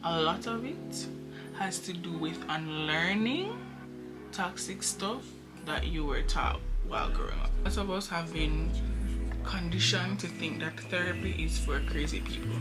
a lot of it has to do with unlearning toxic stuff that you were taught while growing up. Lots of us have been conditioned to think that therapy is for crazy people.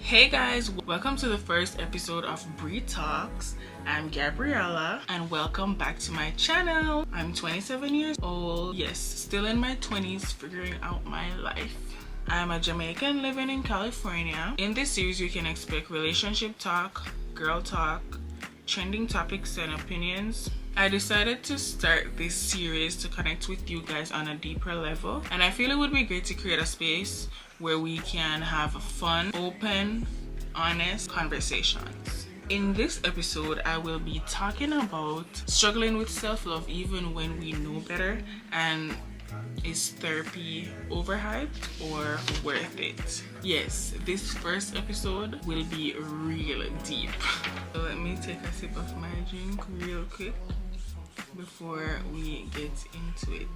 Hey guys, welcome to the first episode of Bree Talks. I'm Gabriella and welcome back to my channel. I'm 27 years old, yes, still in my 20s, figuring out my life. I'm a Jamaican living in California. In this series you can expect relationship talk, girl talk, trending topics and opinions. I decided to start this series to connect with you guys on a deeper level, and I feel it would be great to create a space where we can have fun, open, honest conversations. In this episode, I will be talking about struggling with self-love even when we know better, and is therapy overhyped or worth it? Yes, this first episode will be real deep. So let me take a sip of my drink real quick before we get into it.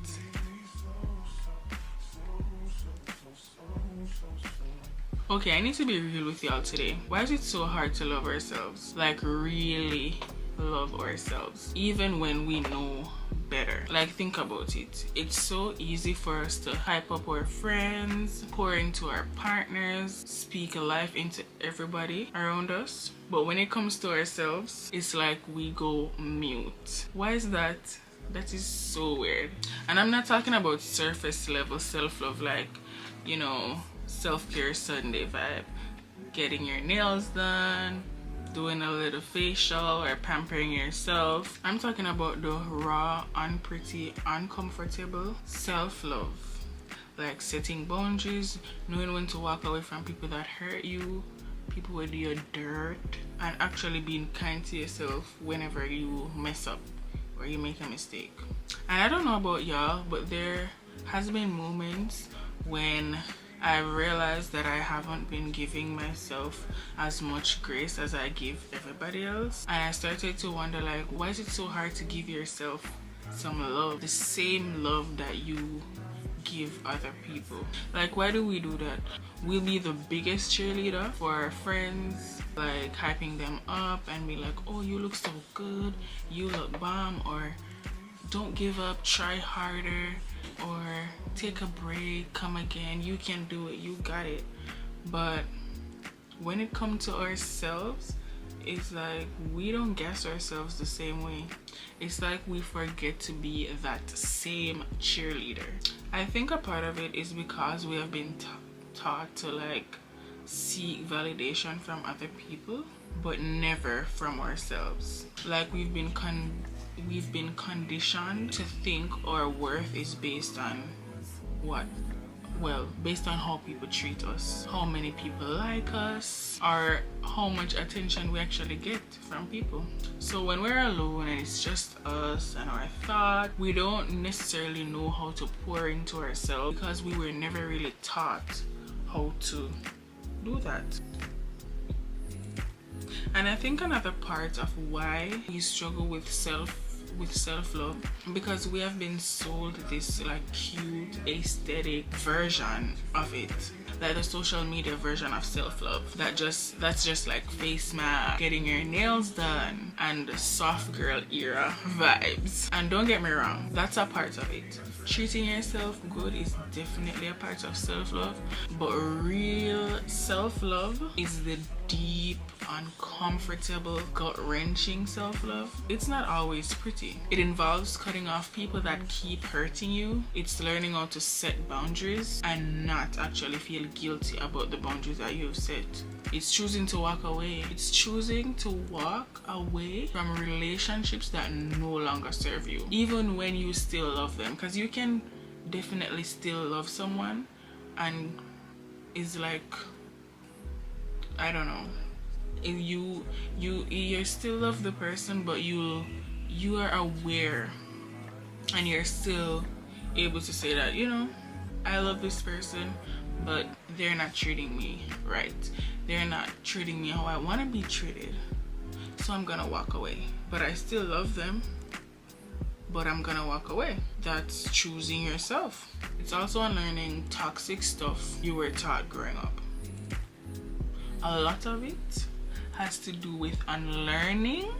Okay, I need to be real with y'all today. Why is it so hard to love ourselves? Like, really love ourselves, even when we know better? Like, think about it. It's so easy for us to hype up our friends, pour into our partners, speak life into everybody around us. But when it comes to ourselves, it's like we go mute. Why is that? That is so weird. And I'm not talking about surface level self-love, like, you know, self-care Sunday vibe, getting your nails done, doing a little facial or pampering yourself. I'm talking about the raw, unpretty, uncomfortable self-love, like setting boundaries, knowing when to walk away from people that hurt you, people with your dirt, and actually being kind to yourself whenever you mess up or you make a mistake. And I don't know about y'all, but there has been moments when I realized that I haven't been giving myself as much grace as I give everybody else, and I started to wonder, like, why is it so hard to give yourself some love, the same love that you give other people? Like, why do we do that? We'll be the biggest cheerleader for our friends, like hyping them up and be like, oh, you look so good, you look bomb, or don't give up, try harder, or take a break, come again, you can do it, you got it. But when it comes to ourselves, it's like we don't gas ourselves the same way. It's like we forget to be that same cheerleader. I think a part of it is because we have been taught to like seek validation from other people, but never from ourselves. Like we've been conditioned to think our worth is based on what? Well, based on how people treat us, how many people like us, or how much attention we actually get from people. So when we're alone and it's just us and our thought, we don't necessarily know how to pour into ourselves because we were never really taught how to do that. And I think another part of why we struggle with self-love, because we have been sold this like cute aesthetic version of it, like the social media version of self-love, that's just like face mask, getting your nails done, and soft girl era vibes. And don't get me wrong, that's a part of it. Treating yourself good is definitely a part of self-love, but real self-love is the deep, uncomfortable, gut-wrenching self-love. It's not always pretty. It involves cutting off people that keep hurting you. It's learning how to set boundaries and not actually feel guilty about the boundaries that you've set. It's choosing to walk away. It's choosing to walk away from relationships that no longer serve you, even when you still love them, because you can definitely still love someone and it's like, I don't know, you still love the person, but you are aware and you're still able to say that, you know, I love this person, but they're not treating me right. They're not treating me how I want to be treated. So I'm gonna walk away. But I still love them, but I'm gonna walk away. That's choosing yourself. It's also unlearning toxic stuff you were taught growing up. A lot of it has to do with unlearning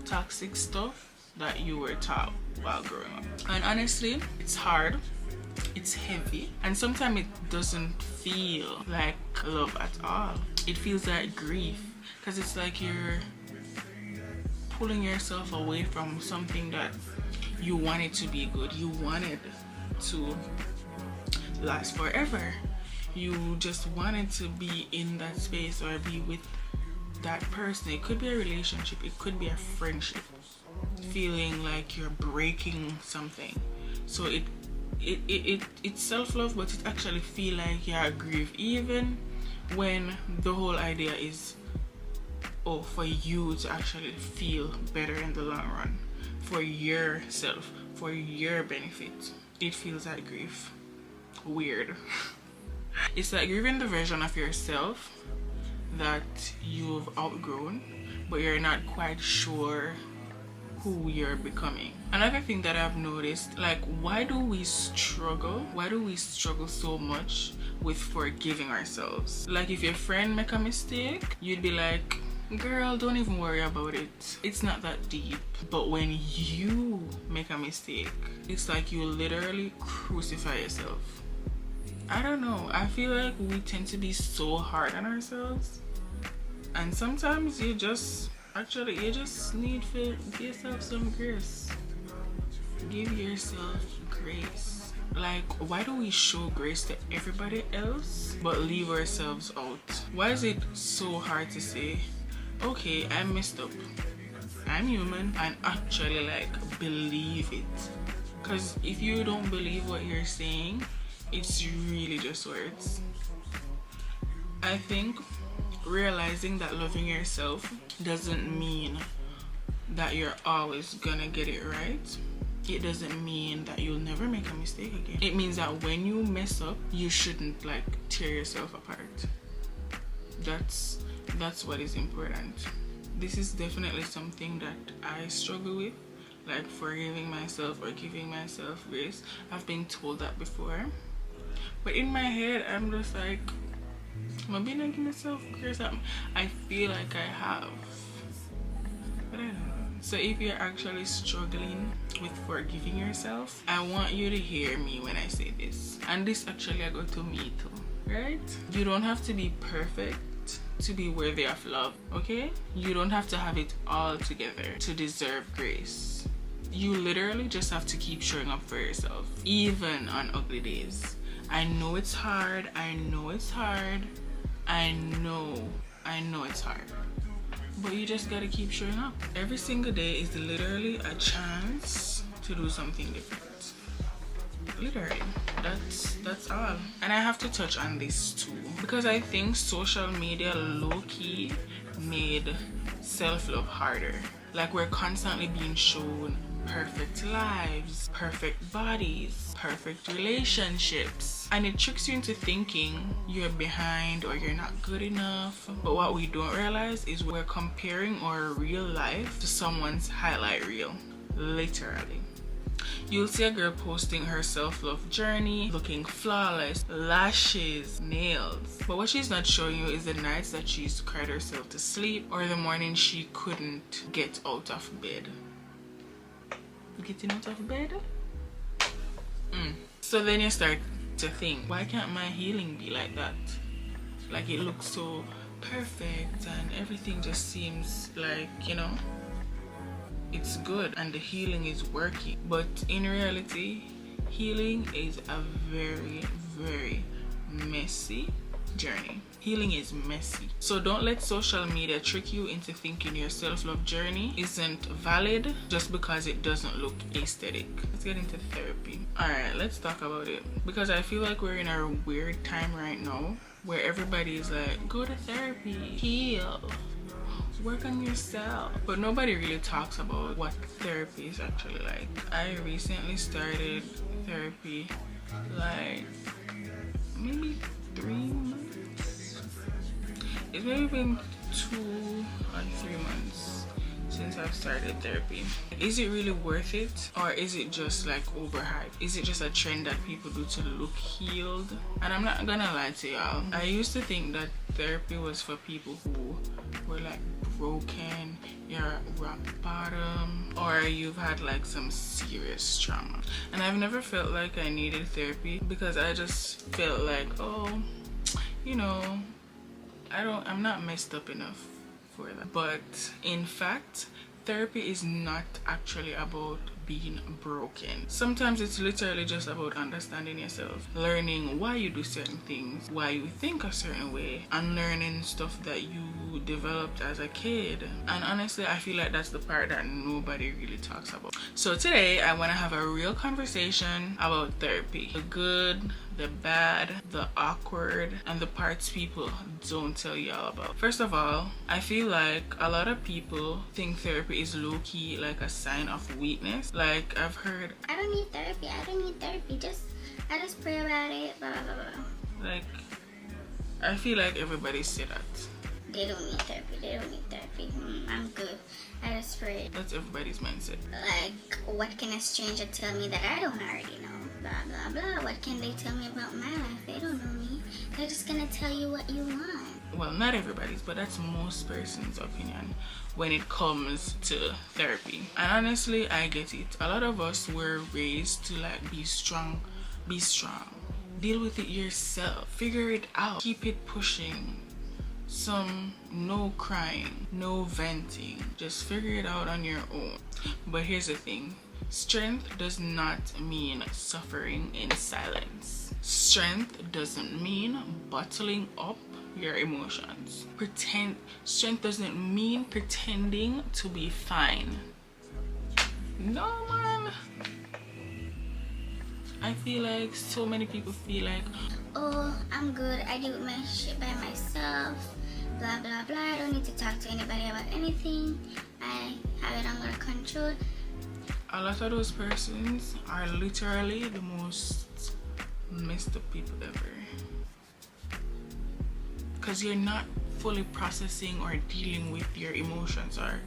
toxic stuff that you were taught while growing up. And honestly, it's hard, it's heavy, and sometimes it doesn't feel like love at all. It feels like grief, because it's like you're pulling yourself away from something that you wanted to be good, you wanted to last forever. You just wanted to be in that space or be with that person. It could be a relationship, it could be a friendship. Feeling like you're breaking something. So it's self-love, but it actually feel like you're grief, even when the whole idea is for you to actually feel better in the long run, for yourself, for your benefit. It feels like grief. Weird. It's like grieving the version of yourself that you've outgrown, but you're not quite sure who you're becoming. Another thing that I've noticed, like, why do we struggle so much with forgiving ourselves? Like, if your friend make a mistake, you'd be like, girl, don't even worry about it, it's not that deep. But when you make a mistake, it's like you literally crucify yourself. I don't know, I feel like we tend to be so hard on ourselves, and sometimes you just need to give yourself some grace. Give yourself grace. Like, why do we show grace to everybody else but leave ourselves out? Why is it so hard to say, okay, I messed up, I'm human, and actually like believe it? Because if you don't believe what you're saying, it's really just words. I think realizing that loving yourself doesn't mean that you're always gonna get it right. It doesn't mean that you'll never make a mistake again. It means that when you mess up, you shouldn't like tear yourself apart. That's what is important. This is definitely something that I struggle with, like forgiving myself or giving myself grace. I've been told that before, but in my head I'm just like, am I not giving myself grace? I feel like I have, but I don't know. So if you're actually struggling with forgiving yourself, I want you to hear me when I say this. And this actually I go to me too, right? You don't have to be perfect to be worthy of love, okay? You don't have to have it all together to deserve grace. You literally just have to keep showing up for yourself, even on ugly days. I know it's hard, I know it's hard, I know it's hard, but you just gotta keep showing up. Every single day is literally a chance to do something different. Literally, that's all. And I have to touch on this too, because I think social media low-key made self-love harder. Like, we're constantly being shown perfect lives, perfect bodies, perfect relationships, and it tricks you into thinking you're behind or you're not good enough. But what we don't realize is we're comparing our real life to someone's highlight reel, literally. You'll see a girl posting her self-love journey, looking flawless, lashes, nails. But what she's not showing you is the nights that she's cried herself to sleep, or the morning she couldn't get out of bed. Getting out of bed? So then you start to think, why can't my healing be like that? Like, it looks so perfect and everything just seems like, you know, it's good and the healing is working. But in reality, healing is a very, very messy journey. Healing is messy. So don't let social media trick you into thinking your self-love journey isn't valid just because it doesn't look aesthetic. Let's get into therapy. Alright, let's talk about it, because I feel like we're in a weird time right now where everybody is like, go to therapy, heal, work on yourself. But nobody really talks about what therapy is actually like. I recently started therapy like maybe 3 months. It's maybe been 2 or 3 months since I've started therapy. Is it really worth it, or is it just like overhyped? Is it just a trend that people do to look healed? And I'm not gonna lie to y'all, I used to think that therapy was for people who were like broken, you're at rock bottom, or you've had like some serious trauma. And I've never felt like I needed therapy, because I just felt like, oh, you know, I'm not messed up enough for that. But in fact, therapy is not actually about being broken. Sometimes it's literally just about understanding yourself, learning why you do certain things, why you think a certain way, and learning stuff that you developed as a kid. And honestly, I feel like that's the part that nobody really talks about. So today I want to have a real conversation about therapy, the good, the bad, the awkward, and the parts people don't tell y'all about. First of all, I feel like a lot of people think therapy is low-key like a sign of weakness. Like, I've heard, I don't need therapy, I just pray about it, blah blah blah blah. Like, I feel like everybody say that. They don't need therapy, I'm good, I just pray. That's everybody's mindset. Like, what can a stranger tell me that I don't already know? Blah blah blah. What can they tell me about my life? They don't know me. They're just gonna tell you what you want. Well, not everybody's, but that's most person's opinion when it comes to therapy. And honestly, I get it. A lot of us were raised to like be strong, deal with it yourself, figure it out, keep it pushing. No crying, no venting, just figure it out on your own. But here's the thing, strength does not mean suffering in silence. Strength doesn't mean bottling up your emotions. Strength doesn't mean pretending to be fine. No, man. I feel like so many people feel like, oh, I'm good, I do my shit by myself, blah blah blah, I don't need to talk to anybody about anything, I have it under control. A lot of those persons are literally the most messed up people ever, because you're not fully processing or dealing with your emotions or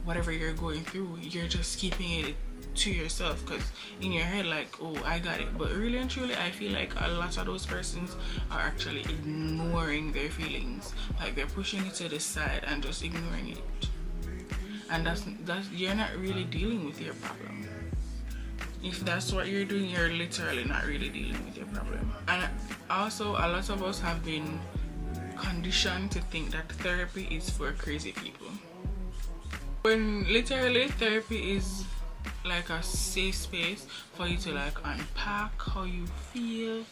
whatever you're going through. You're just keeping it to yourself, because in your head like, oh, I got it. But really and truly, I feel like a lot of those persons are actually ignoring their feelings. Like, they're pushing it to the side and just ignoring it. And that's you're not really dealing with your problem. If that's what you're doing, you're literally not really dealing with your problem. And also, a lot of us have been conditioned to think that therapy is for crazy people, when literally therapy is like a safe space for you to like unpack how you feel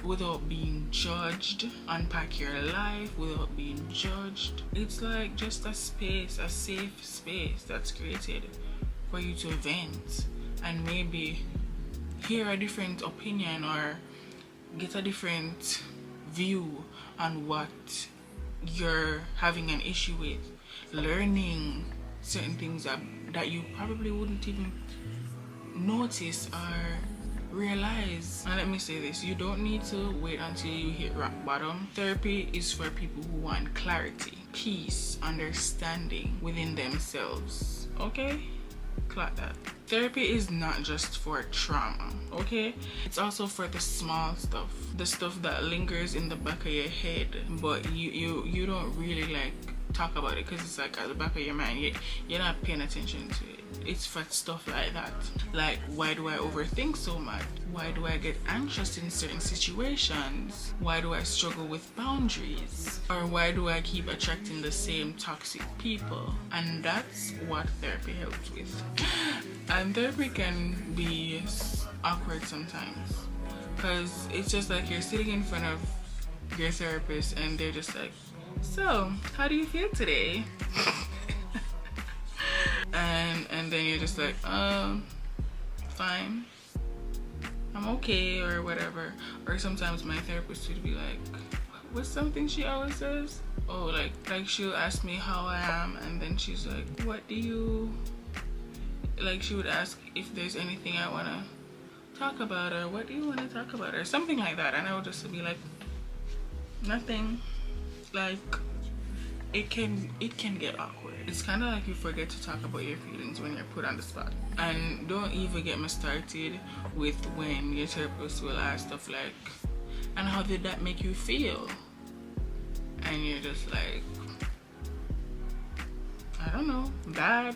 without being judged, unpack your life without being judged. It's like just a space, a safe space that's created for you to vent and maybe hear a different opinion or get a different view on what you're having an issue with, learning certain things that you probably wouldn't even notice or realize. And let me say this, you don't need to wait until you hit rock bottom. Therapy is for people who want clarity, peace, understanding within themselves. Okay? Clock that. Therapy is not just for trauma, okay? It's also for the small stuff, the stuff that lingers in the back of your head, but you don't really like talk about it because it's like at the back of your mind. You're not paying attention to it. It's for stuff like that, like, why do I overthink so much? Why do I get anxious in certain situations? Why do I struggle with boundaries? Or why do I keep attracting the same toxic people? And that's what therapy helps with. And therapy can be awkward sometimes, because it's just like you're sitting in front of your therapist and they're just like, so how do you feel today? and then you're just like, fine, I'm okay, or whatever. Or sometimes my therapist would be like, what's something she always says? Oh, like she'll ask me how I am, and then she's like, what do you, like, she would ask if there's anything I want to talk about, or what do you want to talk about, or something like that. And I would just be like, Nothing. Like, it can get awkward. It's kind of like you forget to talk about your feelings when you're put on the spot. And don't even get me started with when your therapist will ask stuff like, and how did that make you feel? And you're just like, I don't know, bad,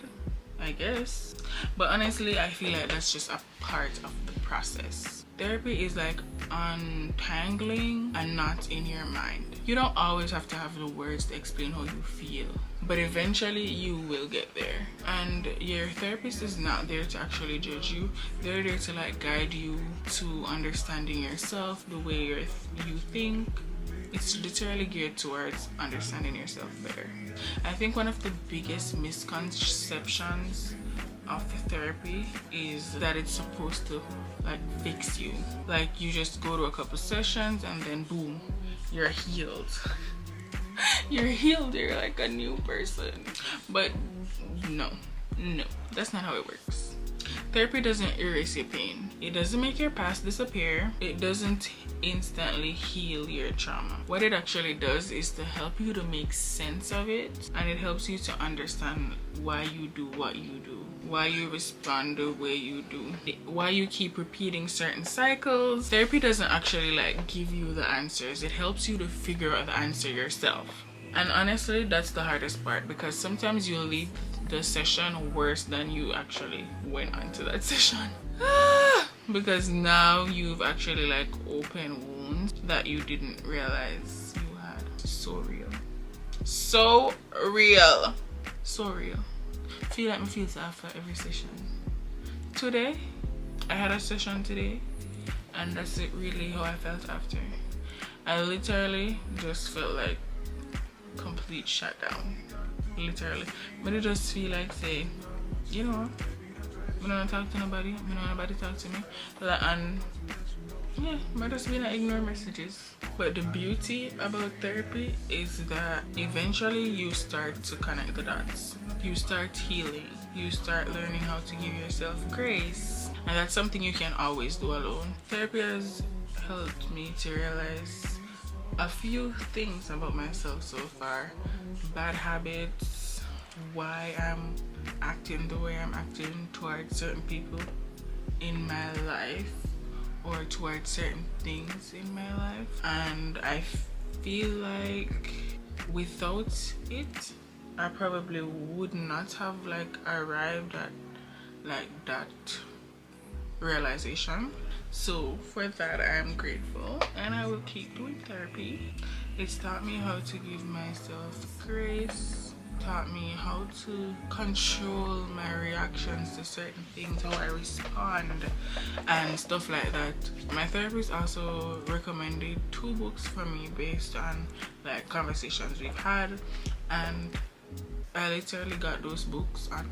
I guess. But honestly, I feel like that's just a part of the process. Therapy is like untangling a knot in your mind. You don't always have to have the words to explain how you feel, but eventually you will get there. And your therapist is not there to actually judge you. They're there to like guide you to understanding yourself, the way you think. It's literally geared towards understanding yourself better. I think one of the biggest misconceptions of therapy is that it's supposed to like fix you. Like you just go to a couple sessions and then boom, you're healed. You're healed, you're like a new person. But no, that's not how it works. Therapy doesn't erase your pain. It doesn't make your past disappear. It doesn't instantly heal your trauma. What it actually does is to help you to make sense of it, and it helps you to understand why you do what you do, why you respond the way you do, why you keep repeating certain cycles. Therapy doesn't actually like give you the answers. It helps you to figure out the answer yourself. And honestly, that's the hardest part, because sometimes you'll leave the session worse than you actually went onto that session. Because now you've actually like opened wounds that you didn't realize you had. So real. So real. So real. I feel like I feel after every session. Today, I had a session today, and that's it really how I felt after. I literally just felt like complete shutdown. Literally. But it just feel like say, you know, I don't talk to nobody, I don't want nobody talk to me. And yeah, I just be like ignore messages. But the beauty about therapy is that eventually you start to connect the dots. You start healing. You start learning how to give yourself grace. And that's something you can always do alone. Therapy has helped me to realize a few things about myself so far. Bad habits, why I'm acting the way I'm acting towards certain people in my life or towards certain things in my life. And I feel like without it, I probably would not have like arrived at like that realization. So for that, I'm grateful, and I will keep doing therapy. It's taught me how to give myself grace, taught me how to control my reactions to certain things, how I respond and stuff like that. My therapist also recommended 2 books for me based on like conversations we've had, and I literally got those books on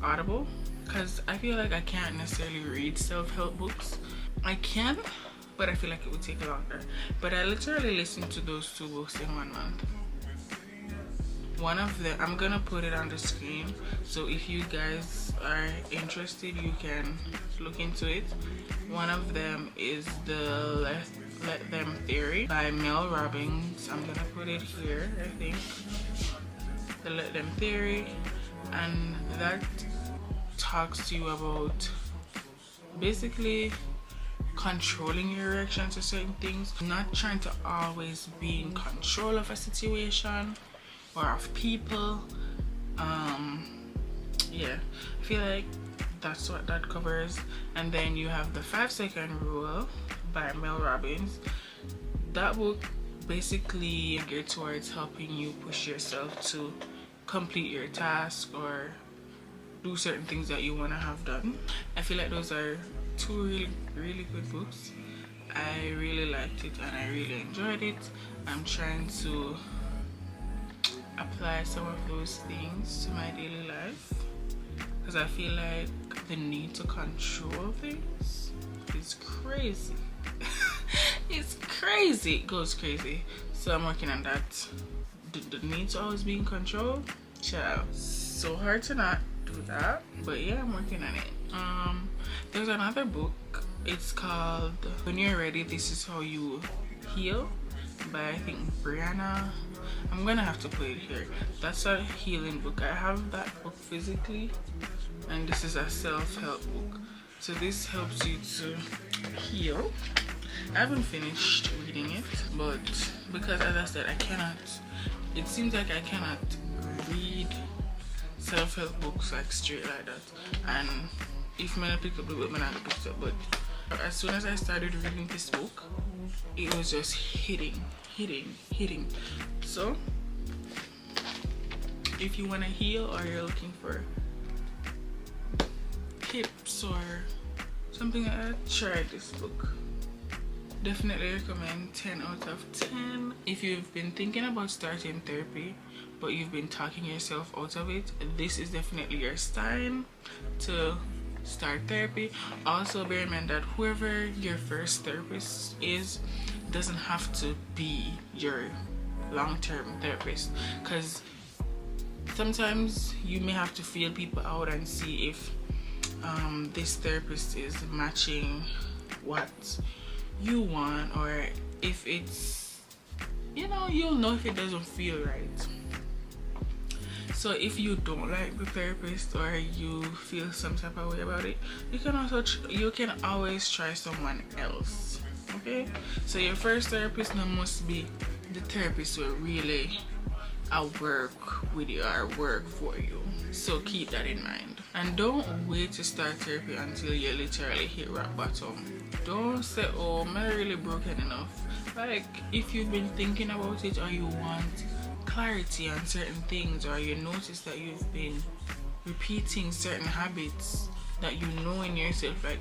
Audible, because I feel like I can't necessarily read self-help books. I can, but I feel like it would take longer. But I literally listened to those 2 books in 1 month. One of them, I'm gonna put it on the screen, so if you guys are interested, you can look into it. One of them is the Let Them Theory by Mel Robbins. I'm gonna put it here, I think. The Let Them Theory, and that talks to you about basically controlling your reaction to certain things, not trying to always be in control of a situation or of people. Yeah, I feel like that's what that covers. And then you have the 5-second rule by Mel Robbins. That book basically geared towards helping you push yourself to complete your task or do certain things that you want to have done. I feel like those are 2 really good books. I really liked it and I really enjoyed it. I'm trying to apply some of those things to my daily life, because I feel like the need to control things is crazy. It's crazy. It goes crazy. So I'm working on that. The need to always be in control, child. So hard to not do that, but yeah, I'm working on it. There's another book. It's called When You're Ready, This Is How You Heal. by I think Brianna. I'm gonna have to put it here. That's a healing book. I have that book physically, and this is a self-help book. So this helps you to heal. I haven't finished reading it, but because as I said, it seems like I cannot read self-help books like straight like that. And if I pick up the book, I'm not pick it up. But as soon as I started reading this book, it was just hitting. So if you want to heal or you're looking for tips or something like that, try this book. Definitely recommend 10 out of 10. If you've been thinking about starting therapy but you've been talking yourself out of it, this is definitely your sign to start therapy. Also bear in mind that whoever your first therapist is doesn't have to be your long-term therapist, because sometimes you may have to feel people out and see if this therapist is matching what you want, or if it's, you'll know if it doesn't feel right. So if you don't like the therapist or you feel some type of way about it, you can always try someone else. Okay, so your first therapist now must be the therapist who really work with you or work for you. So keep that in mind, and don't wait to start therapy until you literally hit rock bottom. Don't say, oh, I'm not really broken enough. Like, if you've been thinking about it or you want clarity on certain things, or you notice that you've been repeating certain habits that you know in yourself, like,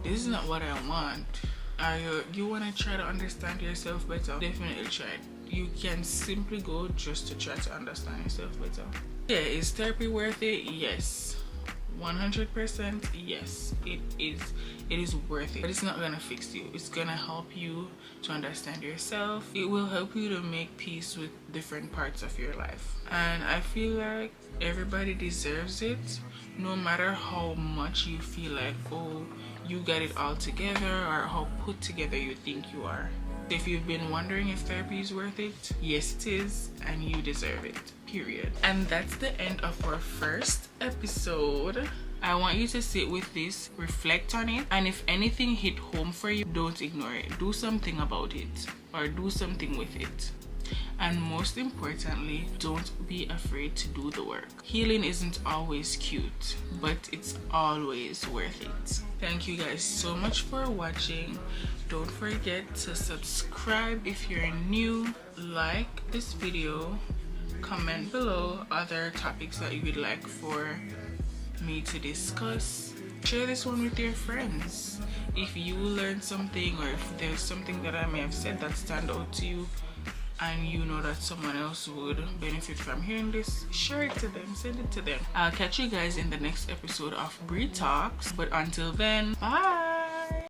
this is not what I want, or you want to try to understand yourself better, definitely try it. You can simply go just to try to understand yourself better. Yeah, is therapy worth it? Yes, 100% yes, it is worth it, but it's not gonna fix you. It's gonna help you to understand yourself. It will help you to make peace with different parts of your life, and I feel like everybody deserves it, no matter how much you feel like, oh, you got it all together, or how put together you think you are. If you've been wondering if therapy is worth it, yes it is, and you deserve it, period. And that's the end of our first episode. I want you to sit with this, reflect on it, and if anything hit home for you, don't ignore it. Do something about it, or do something with it. And most importantly, don't be afraid to do the work. Healing isn't always cute, but it's always worth it. Thank you guys so much for watching. Don't forget to subscribe if you're new, like this video, comment below other topics that you would like for me to discuss. Share this one with your friends. If you learned something, or if there's something that I may have said that stand out to you, and you know that someone else would benefit from hearing this, share it to them, send it to them. I'll catch you guys in the next episode of Bree Talks, but until then, bye.